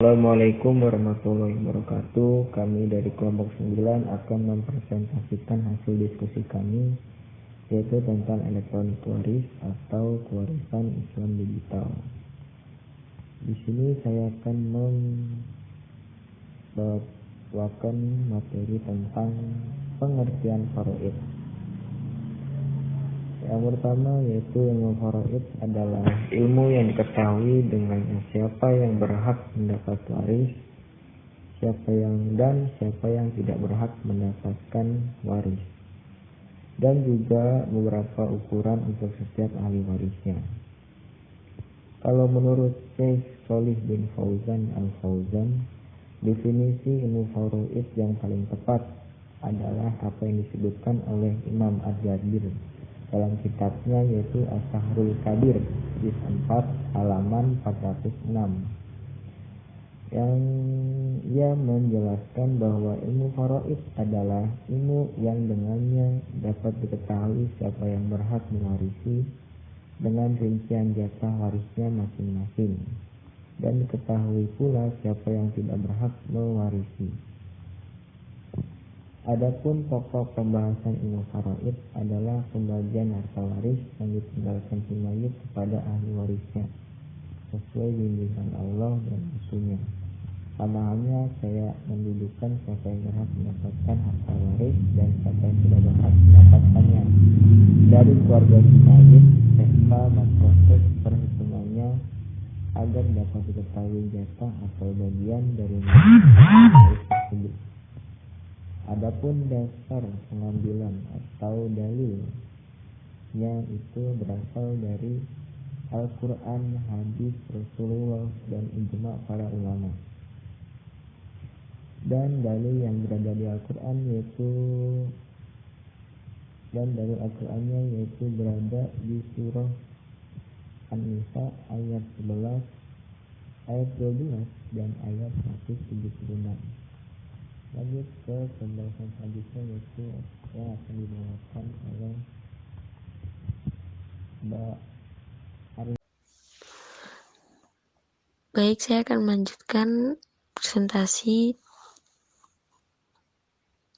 Assalamualaikum warahmatullahi wabarakatuh. Kami dari kelompok 9 akan mempresentasikan hasil diskusi kami, yaitu tentang elektronik waris atau kewarisan Islam digital. Di sini saya akan membawakan materi tentang pengertian faraid. Yang pertama yaitu ilmu faraid adalah ilmu yang diketahui dengan siapa yang berhak mendapat waris, siapa yang tidak berhak mendapatkan waris, dan juga beberapa ukuran untuk setiap ahli warisnya. Kalau menurut Syekh Shalih bin Fauzan Al-Fauzan, definisi ilmu faraid yang paling tepat adalah apa yang disebutkan oleh Imam Ad-Jabir dalam kitabnya, yaitu As-Sahrul Kabir juz 4 halaman 406, yang ia menjelaskan bahwa ilmu faraid adalah ilmu yang dengannya dapat diketahui siapa yang berhak mewarisi dengan rincian jatah warisnya masing-masing, dan diketahui pula siapa yang tidak berhak mewarisi. Adapun pokok pembahasan ilmu faraid adalah pembagian harta waris yang ditinggalkan si mayit kepada ahli warisnya sesuai bimbingan Allah dan Rasulnya. Sama halnya saya mendudukkan siapa yang berhak mendapatkan harta waris dan siapa yang tidak berhak mendapatkannya dari keluarga si mayit, serta memproses perhitungannya agar dapat diketahui jatah atau bagian dari waris tersebut. Adapun dasar pengambilan atau dalilnya itu berasal dari Al-Quran, hadis Rasulullah, dan ijma para ulama. Dan dalil yang berada di Al-Quran yaitu berada di surah An-Nisa ayat 11, ayat 12, dan ayat 176. Lanjut ke pembahasan selanjutnya, yaitu yang akan dibawakan oleh Mbak Ari. Baik, saya akan melanjutkan presentasi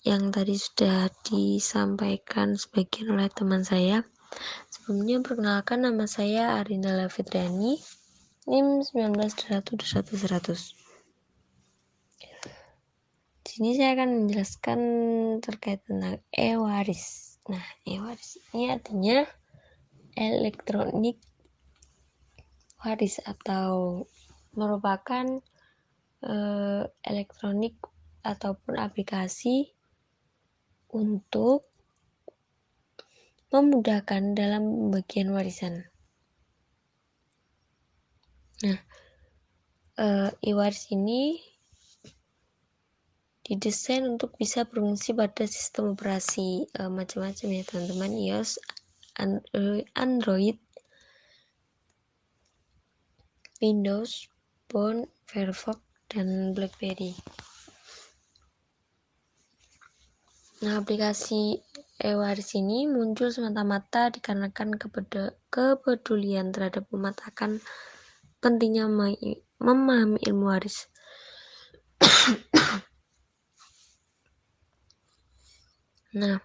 yang tadi sudah disampaikan sebagian oleh teman saya. Sebelumnya perkenalkan, nama saya Arindala Fitriani, NIM 19211100. Di sini saya akan menjelaskan terkait tentang e-waris. Nah, e-waris ini artinya elektronik waris atau merupakan elektronik ataupun aplikasi untuk memudahkan dalam pembagian warisan. Nah, e-waris ini didesain untuk bisa berfungsi pada sistem operasi macam-macam ya teman-teman, iOS, Android, Windows, Phone, Firefox, dan BlackBerry. Nah, aplikasi e-waris ini muncul semata-mata dikarenakan kepedulian terhadap umat akan pentingnya memahami ilmu waris. Nah,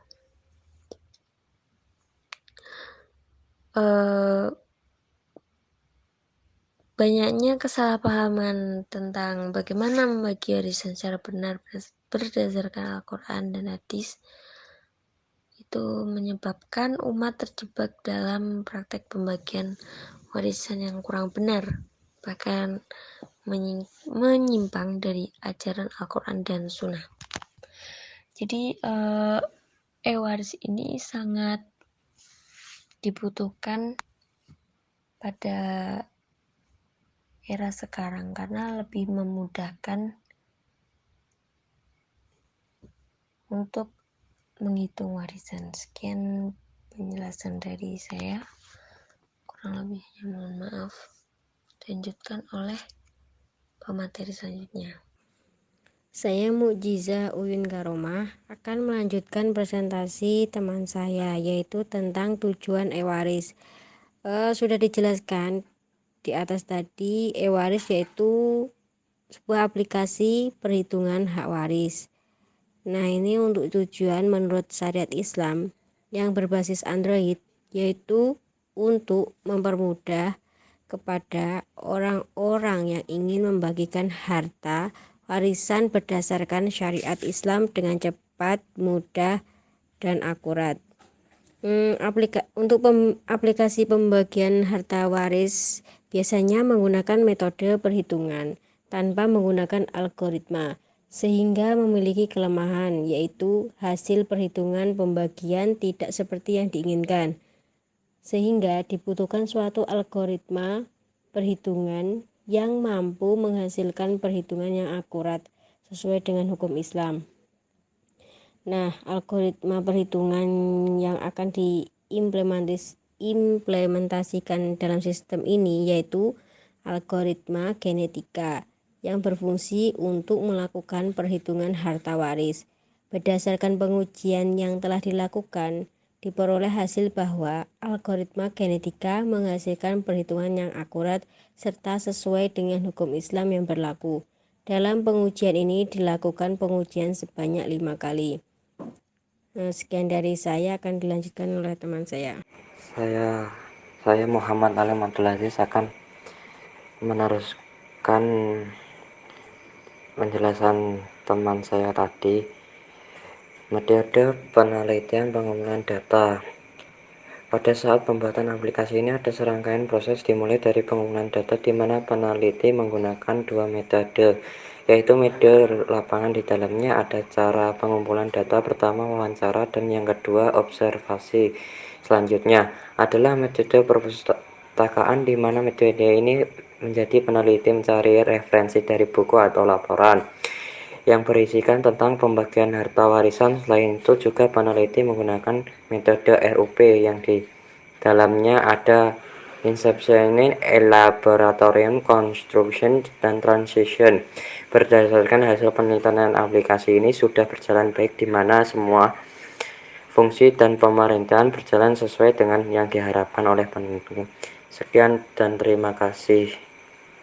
banyaknya kesalahpahaman tentang bagaimana membagi warisan secara benar berdasarkan Al-Quran dan hadis itu menyebabkan umat terjebak dalam praktek pembagian warisan yang kurang benar, bahkan menyimpang dari ajaran Al-Quran dan Sunnah. Jadi e-waris ini sangat dibutuhkan pada era sekarang karena lebih memudahkan untuk menghitung warisan. Sekian penjelasan dari saya, kurang lebihnya mohon maaf. Dilanjutkan oleh pemateri selanjutnya. Saya Mukjiza Uyun Karomah akan melanjutkan presentasi teman saya, yaitu tentang tujuan e-waris. Sudah dijelaskan di atas tadi, e-waris yaitu sebuah aplikasi perhitungan hak waris. Nah, ini untuk tujuan menurut syariat Islam yang berbasis Android, yaitu untuk mempermudah kepada orang-orang yang ingin membagikan harta warisan berdasarkan syariat Islam dengan cepat, mudah, dan akurat. Aplikasi pembagian harta waris biasanya menggunakan metode perhitungan tanpa menggunakan algoritma, sehingga memiliki kelemahan, yaitu hasil perhitungan pembagian tidak seperti yang diinginkan, sehingga dibutuhkan suatu algoritma perhitungan yang mampu menghasilkan perhitungan yang akurat sesuai dengan hukum Islam. Nah, algoritma perhitungan yang akan diimplementasikan dalam sistem ini yaitu algoritma genetika yang berfungsi untuk melakukan perhitungan harta waris. Berdasarkan pengujian yang telah dilakukan, diperoleh hasil bahwa algoritma genetika menghasilkan perhitungan yang akurat serta sesuai dengan hukum Islam yang berlaku. Dalam pengujian ini dilakukan pengujian sebanyak 5 kali. Nah, sekian dari saya, akan dilanjutkan oleh teman saya. Saya Muhammad Alim Abdul Aziz akan meneruskan penjelasan teman saya tadi. Metode penelitian pengumpulan data. Pada saat pembuatan aplikasi ini ada serangkaian proses dimulai dari pengumpulan data di mana peneliti menggunakan dua metode, yaitu metode lapangan. Di dalamnya ada cara pengumpulan data, pertama wawancara dan yang kedua observasi. Selanjutnya adalah metode perpustakaan, di mana metode ini menjadi peneliti mencari referensi dari buku atau laporan yang berisikan tentang pembagian harta warisan. Selain itu juga peneliti menggunakan metode RUP yang di dalamnya ada Inception, Elaboratorium, Construction, dan Transition. Berdasarkan hasil penelitian, aplikasi ini sudah berjalan baik di mana semua fungsi dan pemerintahan berjalan sesuai dengan yang diharapkan oleh peneliti. Sekian dan terima kasih.